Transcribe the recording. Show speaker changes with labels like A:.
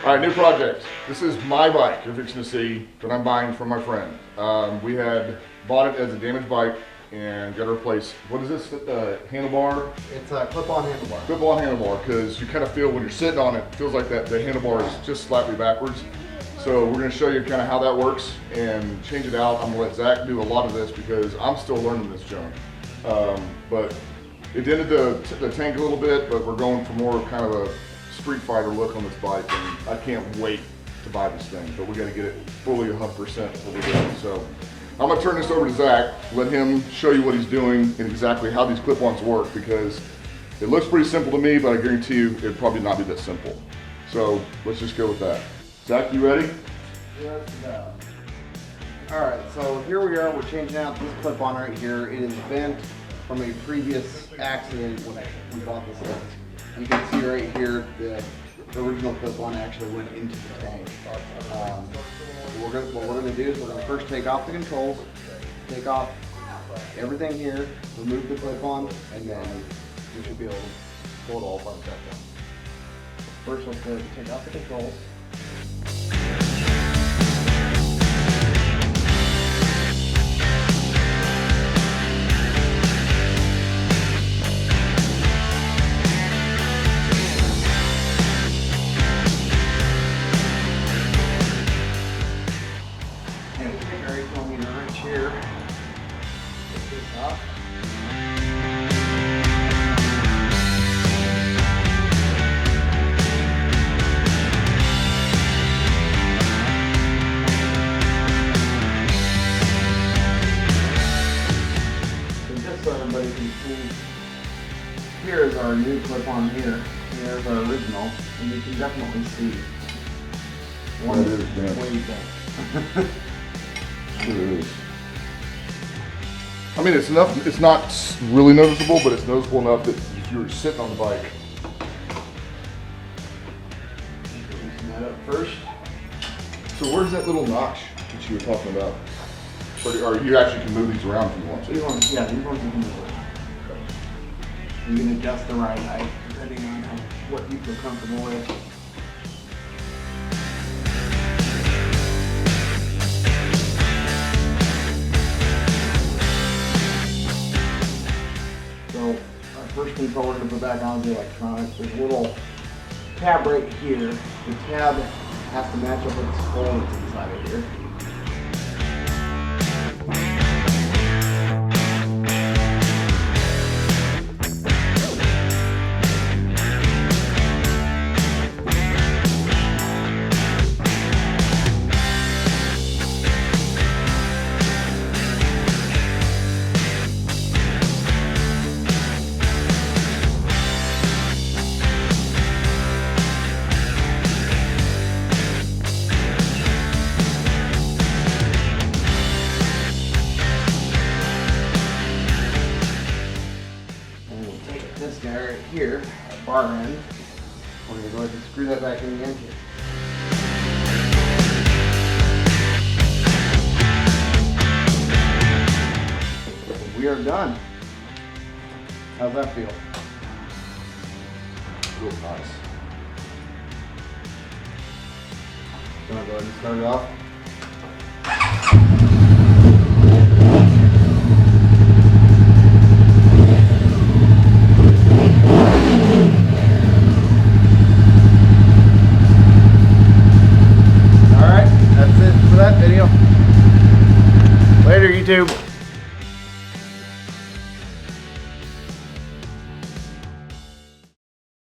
A: All right, new project. This is my bike you're fixing to see that I'm buying from my friend. We had bought it as a damaged bike and got to replace, what is this, handlebar?
B: It's a clip-on handlebar.
A: Clip-on handlebar, because you kind of feel when you're sitting on it, it feels like that the handlebar is just slightly backwards. So we're going to show you kind of how that works and change it out. I'm going to let Zach do a lot of this because I'm still learning this junk. But it dented the tank a little bit, but we're going for more kind of a street fighter look on this bike, and I can't wait to buy this thing, but we got to get it fully 100% before we do it. So I'm going to turn this over to Zach, let him show you what he's doing and exactly how these clip-ons work, because it looks pretty simple to me, but I guarantee you it'll probably not be that simple. So let's just go with that. Zach, you ready?
B: Yes, no. Alright, so here we are, we're changing out this clip-on right here. It is bent from a previous accident when we bought this thing. You can see right here, the original clip-on actually went into the tank. What we're going to do is we're going to first take off the controls, take off everything here, remove the clip-on, and then we should be able to pull it all apart back down. First, let's go ahead and take off the controls. Here. Take this off. So just so everybody can see, here is our new clip-on here. Here's our original, and you can definitely see one way bent.
A: Sure is. I mean, it's enough. It's not really noticeable, but it's noticeable enough that if you were sitting on the bike.
B: Loosen that up first.
A: So where's that little notch that you were talking about? Or you actually can move these around if you want to.
B: These ones you can move. You can adjust the ride height depending on what you feel comfortable with. So our first controller to put back on is the electronics. There's a little tab right here. The tab has to match up with the scroll that's inside of here. This guy right here, our bar end, we're going to go ahead and screw that back in the engine. We are done. How's that feel?
A: Real nice.
B: You want to go ahead and start it off? Video. Later, YouTube.